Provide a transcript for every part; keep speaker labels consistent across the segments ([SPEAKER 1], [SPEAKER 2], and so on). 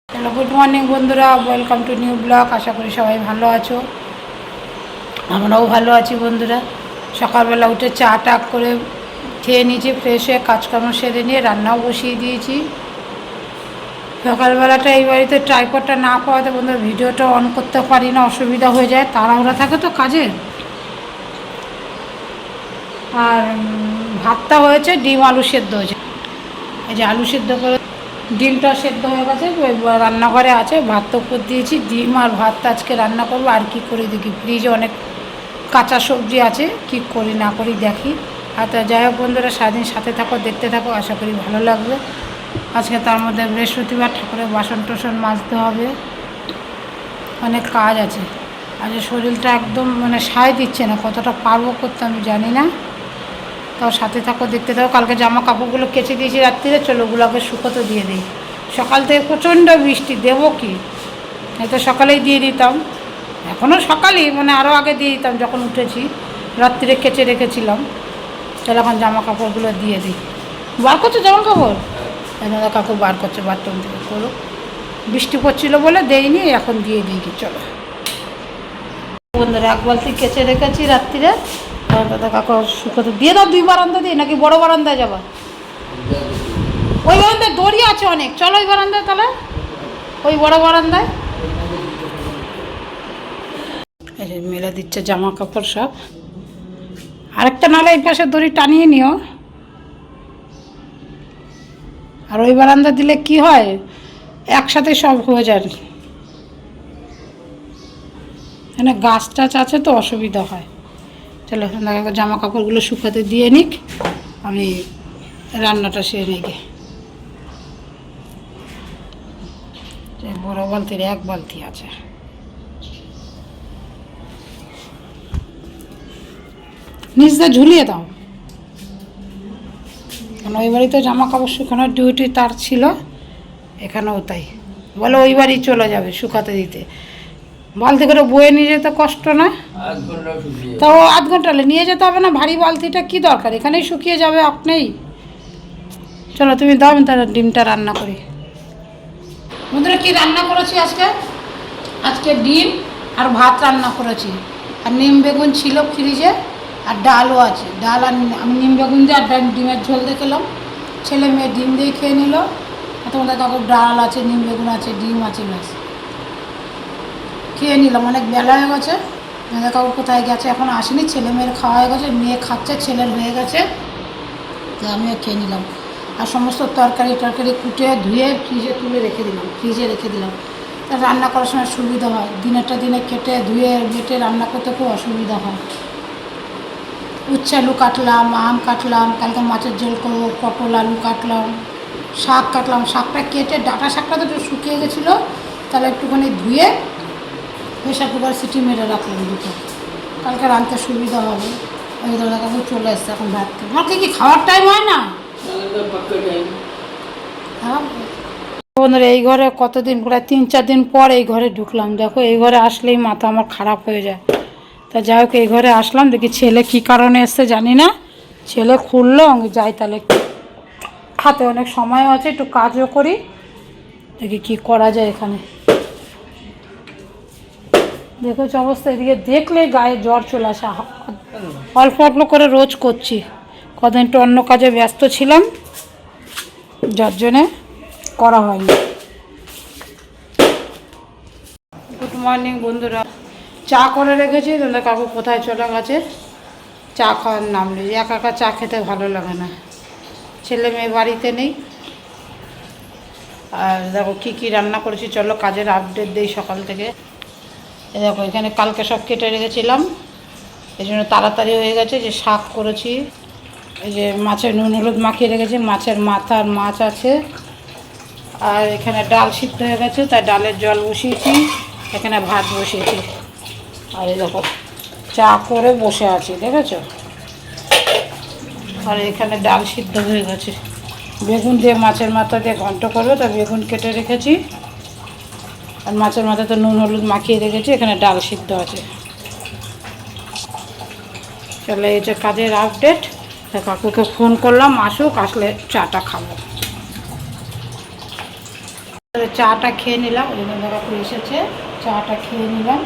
[SPEAKER 1] Hello, good morning বন্ধুরা, welcome to new blog. আশা করি সবাই ভালো আছো, আমরাও ভালো আছি বন্ধুরা। সকালবেলা উঠে চা টা করে খেয়ে নিয়েছি, ফ্রেশ হয়ে কাজকর্ম সেরে নিয়ে রান্নাও বসিয়ে দিয়েছি। সকালবেলাটা এই বাড়িতে ট্রাইপডটা না পাওয়াতে বন্ধুরা ভিডিওটা অন করতে পারি না, অসুবিধা হয়ে যায়, তাড়াহুড়া থাকে তো কাজে। আর ভাতটা হয়েছে, ডিম আলু সেদ্ধ হয়েছে। এই যে আলু সেদ্ধ করে ডিমটা সেদ্ধ হয়ে গেছে, রান্নাঘরে আছে। ভাত তো উপর দিয়েছি, ডিম আর ভাতটা আজকে রান্না করবো। আর কি করি দেখি, ফ্রিজে অনেক কাঁচা সবজি আছে, কি করি না করি দেখি। আর তা যাই হোক বন্ধুরা, সারাদিন সাথে থাকো, দেখতে থাকো, আশা করি ভালো লাগবে। আজকে তার মধ্যে বৃহস্পতিবার, ঠাকুরের বাসন টাসন মাজতে হবে, অনেক কাজ আছে। আজ শরীরটা একদম সায় দিচ্ছে না, কতটা পারবো করতে আমি জানি না। তাও সাথে থাকো, দেখতে থাকো। কালকে জামা কাপড়গুলো কেচে দিয়েছি রাত্রিরে, চলো ওগুলোকে শুকোতে দিয়ে দিই। সকাল থেকে প্রচণ্ড বৃষ্টি, দেবো কি? এই তো সকালেই দিয়ে দিতাম, এখনও সকালেই আরও আগে দিয়ে দিতাম যখন উঠেছি, রাত্রিরে কেচে রেখেছিলাম। তাহলে এখন জামা কাপড়গুলো দিয়ে দিই। বার করছো জামা কাপড়? দাদা কাকু বার করছে বাথরুম থেকে, করো। বৃষ্টি পড়ছিল বলে দেইনি, এখন দিয়ে দিই। চলো বন্ধুরা, এক বালতি কেচে রেখেছি রাত্রিরে, দাদা কাকু শুকোতে দিয়ে দাও। দুই বারান্দা দিয়ে নাকি বড় বারান্দায় যাবা? ওই বারান্দায় দড়ি আছে অনেক, চলো ওই বারান্দায়, তাহলে ওই বড় বারান্দায়। এই যে মেলে দিচ্ছে জামা কাপড় সব। আরেকটা নালে এই পাশে দড়ি টানিয়ে নিও। আর ওই বারান্দা দিলে কি হয়, একসাথে সব হয়ে যায়, মানে গাছ টাছ আছে তো অসুবিধা হয়। চলো জামা কাপড়গুলো শুকাতে দিয়ে নিক, আমি রান্নাটা সেরে নিই। বড় বালতির এক বালতি আছে। নিচটা ঝুলিয়ে দাও, কারণ ওই বাড়িতে জামা কাপড় শুকানোর ডিউটি তার ছিল, এখানেও তাই। বলে ওই বাড়ি চলে যাবে শুকাতে দিতে, বালতি করে বয়ে নিয়ে যেতে কষ্ট না? তাও আধ ঘন্টা নিয়ে যেতে হবে না, ভারী বালতিটা কি দরকার, এখানেই শুকিয়ে যাবে আপনিই। চলো তুমি দাও, আমি তার ডিমটা রান্না করি। বন্ধুরা কি রান্না করেছি আজকে? আজকে ডিম আর ভাত রান্না করেছি, আর নিম বেগুন ছিল ফ্রিজে, আর ডালও আছে। ডাল আর আমি নিম বেগুন দিয়ে আর ডিমের ঝোল দিয়ে খেলাম, ছেলে মেয়ে ডিম দিয়ে খেয়ে নিল। তোমাদের কাকুর ডাল আছে, নিম বেগুন আছে, ডিম আছে, ব্যাস খেয়ে নিলাম। অনেক বেলা হয়ে গেছে, আমাদের কাকু কোথায় গেছে এখন আসেনি। ছেলে মেয়ের খাওয়া হয়ে গেছে, মেয়ে খাচ্ছে, ছেলের হয়ে গেছে, তো আমিও খেয়ে নিলাম। আর সমস্ত তরকারি টরকারি কুটে ধুয়ে ফ্রিজে তুলে রেখে দিলাম, ফ্রিজে রেখে দিলাম। তা রান্না করার সময় সুবিধা হয়, দিনেরটা দিনে কেটে ধুয়ে বেটে রান্না করতে খুব অসুবিধা হয়। উচ্ছে আলু কাটলাম, আম কাটলাম, কালকে মাছের ঝোল করবো, পটল আলু কাটলাম, শাক কাটলাম। শাকটা কেটে, ডাঁটা শাকটা তো একটু শুকিয়ে গেছিলো, তাহলে একটুখানি ধুয়ে প্রেশার কুকার সিটি মেরে রাখলাম দুটো, কালকে রাঁধতে সুবিধা হবে। ওই দাদা কাকু চলে এসছে এখন ভাত খেয়ে। আমার কি খাওয়ার টাইম হয় না? হ্যাঁ বন্ধুরা, এই ঘরে কতদিন, প্রায় 3-4 দিন পর এই ঘরে ঢুকলাম। দেখো এই ঘরে আসলেই মাথা আমার খারাপ হয়ে যায়। তা যাই হোক, এই ঘরে আসলাম, দেখি ছেলে কী কারণে এসছে জানি না। ছেলে খুললো, আমি যাই তাহলে। হাতে অনেক সময় আছে, একটু কাজও করি, দেখি কী করা যায় এখানে। দেখেছি অবস্থা, এদিকে দেখলে গায়ে জ্বর চলে আসে। অল্প অল্প করে রোজ করছি, কদিন একটু অন্য কাজে ব্যস্ত ছিলাম, যার জন্যে করা হয়নি। গুড মর্নিং বন্ধুরা, চা করে রেখেছি। দাদা কাকু কোথায় চলে গেছে, চা খাওয়ার নাম নেই। একা একা চা খেতে ভালো লাগে না, ছেলে মেয়ে বাড়িতে নেই। আর দেখো কী কী রান্না করেছি, চলো কাজের আপডেট দিই সকাল থেকে। দেখো এখানে কালকে সব কেটে রেখেছিলাম, এই জন্য তাড়াতাড়ি হয়ে গেছে। যে শাক করেছি, এই যে মাছের নুন হলুদ মাখিয়ে রেখেছি, মাছের মাথা আর মাছ আছে। আর এখানে ডাল সিদ্ধ হয়ে গেছে, তাই ডালের জল বসিয়েছি, এখানে ভাত বসিয়েছি। আর এই দেখো চা করে বসে আছি, দেখেছো? আর এখানে ডাল সিদ্ধ হয়ে গেছে, বেগুন দিয়ে মাছের মাথা দিয়ে ঘন্ট করবো, তা বেগুন কেটে রেখেছি। আর মাছের মাথা তো নুন হলুদ মাখিয়ে রেখেছি, এখানে ডাল সিদ্ধ আছে। চলে এই যে কাজের আপডেট। কাকুকে ফোন করলাম, আসুক, আসলে চাটা খাবো। চাটা খেয়ে নিলাম, ওই জন্য কাকু এসেছে, চাটা খেয়ে নিলাম।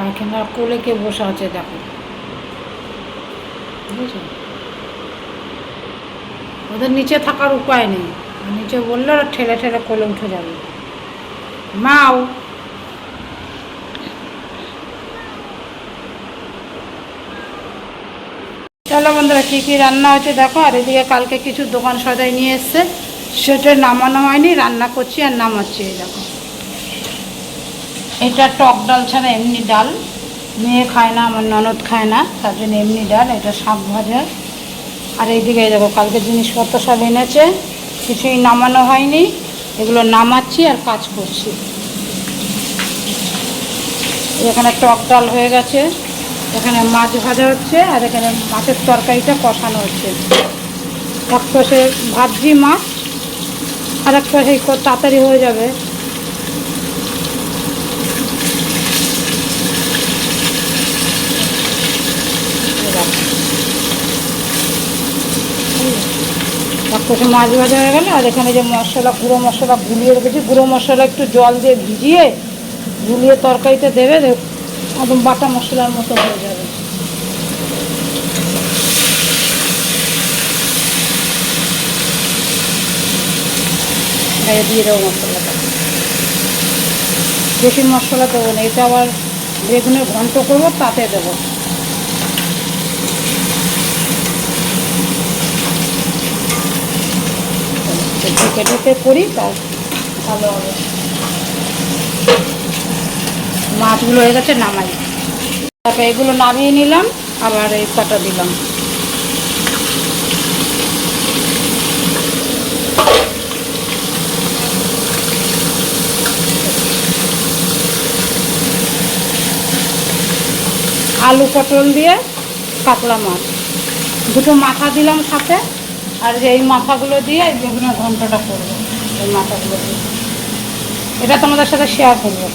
[SPEAKER 1] এখানে কোলে কে বসে আছে দেখো, বুঝেছো? ওদের নিচে থাকার উপায় নেই, নিচে বললে ওরা ঠেলে ঠেলে কোলে উঠে যাবে। মাও চলো বন্ধুরা, কী কী রান্না হচ্ছে দেখো। আর এদিকে কালকে কিছু দোকান সদাই নিয়ে এসছে, সেটা নামানো হয়নি, রান্না করছি আর নামাচ্ছি। এই দেখো, এটা টক ডাল ছাড়া এমনি ডাল, মেয়ে খায় না, আমার ননদ খায় না, তার জন্য এমনি ডাল। এটা শাক ভাজা। আর এইদিকে দেখো, কালকে জিনিসপত্র সব এনেছে, কিছুই নামানো হয়নি, এগুলো নামাচ্ছি আর কাজ করছি। এখানে টক ডাল হয়ে গেছে, এখানে মাছ ভাজা হচ্ছে, আর এখানে মাছের তরকারিটা কষানো হচ্ছে। এক পাশে ভাজি মাছ, আর এক পাশে তাড়াতাড়ি হয়ে যাবে। এক পাশে মাছ ভাজা হয়ে গেল, আর এখানে যে মশলা, গুঁড়ো মশলা গুলিয়ে রেখেছি, গুঁড়ো মশলা একটু জল দিয়ে ভিজিয়ে গুলিয়ে তরকারিতে দেবে, একদম বাটা মশলার মতো হয়ে যাবে। দিয়ে দেবো মশলাটা, বেশি মশলা দেবো না, এটা আবার বেগুনের ঘন্ট করবো, তাতে দেবো। ঢেকে ঢেকে করি, তার ভালো হবে। মাছগুলো হয়ে গেছে, নামাই। তারপরে এগুলো নামিয়ে নিলাম, আবার এই কটা দিলাম। আলু পটল দিয়ে কাতলা মাছ, দুটো মাথা দিলাম সাথে, আর যে এই মাথাগুলো দিয়ে এই বেগুনের ঘন্টটা করবো। এই মাথাগুলো দিয়ে এটা তোমাদের সাথে শেয়ার করবো।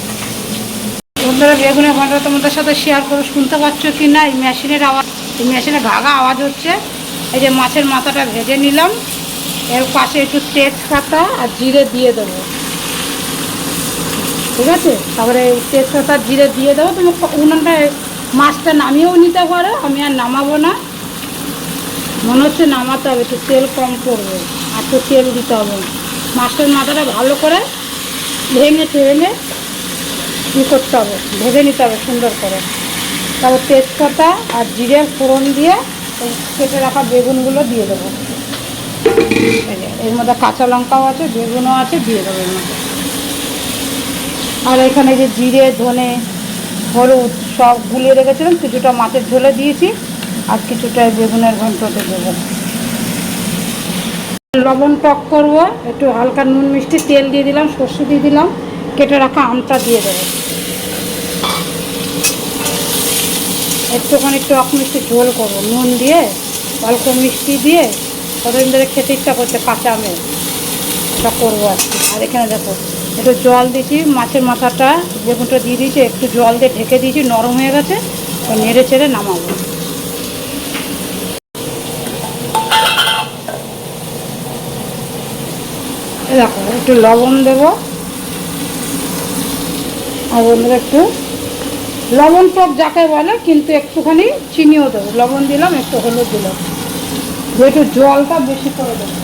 [SPEAKER 1] বন্ধুরা, বেগুনের ঘন্টা তোমাদের সাথে শেয়ার করবো। শুনতে পাচ্ছ কি না এই মেশিনের আওয়াজ? এই মেশিনে ঘাঘা আওয়াজ হচ্ছে। এই যে মাছের মাথাটা ভেজে নিলাম, এর পাশে একটু তেজপাতা আর জিরে দিয়ে দেবো, ঠিক আছে? তারপরে তেজপাতা জিরে দিয়ে দেবো। তুমি উনুনটা মাছটা নামিয়েও নিতে পারো, আমি আর নামাবো না, মনে হচ্ছে নামাতে হবে, একটু তেল কম করবে, আর তো তেল দিতে হবে। মাছের মাথাটা ভালো করে ভেঙে টেঙে কী করতে হবে, ভেজে নিতে হবে সুন্দর করে। তারপর তেজপাতা আর জিরে ফোড়ন দিয়ে কেটে রাখা বেগুনগুলো দিয়ে দেবো। এর মধ্যে কাঁচা লঙ্কাও আছে, বেগুনও আছে, দিয়ে দেবো এর মধ্যে। আর এখানে যে জিরে, ধনে, হলুদ সব গুলিয়ে রেখেছিলাম, কিছুটা মাছের ঝোলে দিয়েছি, আর কিছুটা বেগুনের ঘন্টতে দেবো। লবণ টক করবো, একটু হালকা নুন মিষ্টি তেল দিয়ে দিলাম, সর্ষে দিয়ে দিলাম, কেটে রাখা আমটা দিয়ে দেবো। একটুখানি টক মিষ্টি ঝোল করবো, নুন দিয়ে অল্প মিষ্টি দিয়ে, কতদিন ধরে খেতে ইচ্ছা করছে কাঁচা আমের, ওটা করবো আর কি। আর এখানে দেখো, একটু জল দিয়েছি, মাছের মাথাটা বেগুনটা দিয়ে দিয়েছি, একটু জল দিয়ে ঢেকে দিয়েছি, নরম হয়ে গেছে, তো নেড়ে চেড়ে নামাবো। দেখো, একটু লবণ দেবো, আর বন্ধুরা একটু লবণ টক যাকে বলে, কিন্তু একটুখানি চিনিও দেবো। লবণ দিলাম, একটু হলুদ দিলাম, একটু জলটা বেশি করে দেবো।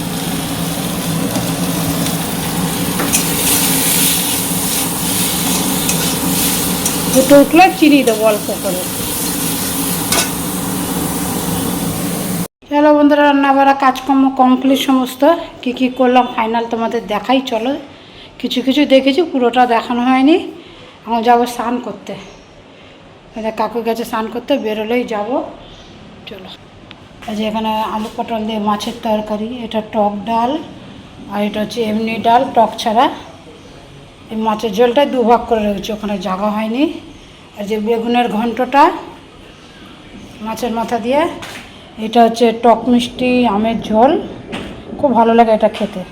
[SPEAKER 1] ফুটে উঠলে চিনি দেবো অল্প করে। চলো বন্ধুরা, রান্না বাড়া কাজকর্ম কমপ্লিট সমস্ত। কি কি করলাম ফাইনাল তোমাদের দেখাই। চলো, কিছু কিছু দেখেছি, পুরোটা দেখানো হয়নি। এখন যাবো স্নান করতে, কাকুর কাছে স্নান করতে বেরোলেই যাব। চলো, আজ এখানে আলু পটল দিয়ে মাছের তরকারি, এটা টক ডাল, আর এটা হচ্ছে এমনি ডাল টক ছাড়া। এই মাছের ঝোলটাই দুভাগ করে রেখেছি, ওখানে জায়গা হয়নি। আর যে বেগুনের ঘন্টটা মাছের মাথা দিয়ে, এটা হচ্ছে টক মিষ্টি আমের ঝোল, খুব ভালো লাগে এটা খেতে।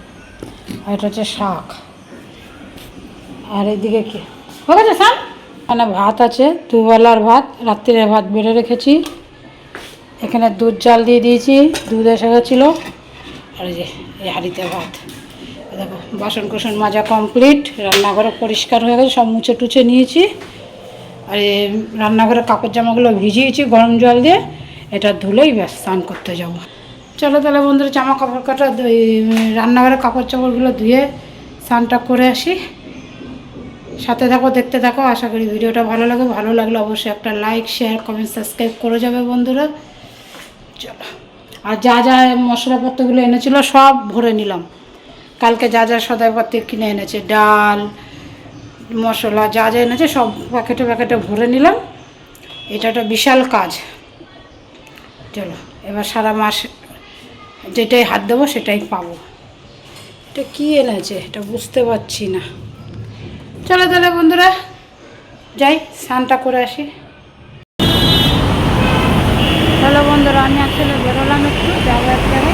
[SPEAKER 1] আর এটা হচ্ছে শাক। আর এইদিকে কি হয়ে গেছে স্যার, এখানে ভাত আছে, দুবেলার ভাত, রাত্রিরে ভাত বেড়ে রেখেছি। এখানে দুধ জাল দিয়ে দিয়েছি, দুধ এসে গেছিলো। আর এই যে এই হাঁড়িতে ভাত, দেখো বাসন কোসন মাজা কমপ্লিট, রান্নাঘরে পরিষ্কার হয়ে গেছে, সব মুছে টুছে নিয়েছি। আর রান্নাঘরে কাপড় জামাগুলো ভিজিয়েছি গরম জল দিয়ে, এটা ধুলেই ব্যাস স্নান করতে যাব। চলো তাহলে বন্ধুরা জামা কাপড় কাটা রান্নাঘরে কাপড় চাপড়গুলো ধুয়ে স্নানটা করে আসি। সাথে থাকো, দেখতে থাকো, আশা করি ভিডিওটা ভালো লাগে। ভালো লাগলে অবশ্যই একটা লাইক শেয়ার কমেন্ট সাবস্ক্রাইব করে যাবে বন্ধুরা। চলো, আর যা যা মশলাপত্রগুলো এনেছিল সব ভরে নিলাম। কালকে যা যা সদাইপত্র কিনে এনেছে, ডাল মশলা যা যা এনেছে সব প্যাকেটে প্যাকেটে ভরে নিলাম। এটা একটা বিশাল কাজ। চলো এবার সারা মাস যেটাই হাত দেবো সেটাই পাবো। এটা কী এনেছে এটা বুঝতে পারছি না। চলো তাহলে বন্ধুরা যাই স্নানটা করে আসি। চলো বন্ধুরা আমি আসলে বেরোলাম, একটু যাবো এক জায়গায়।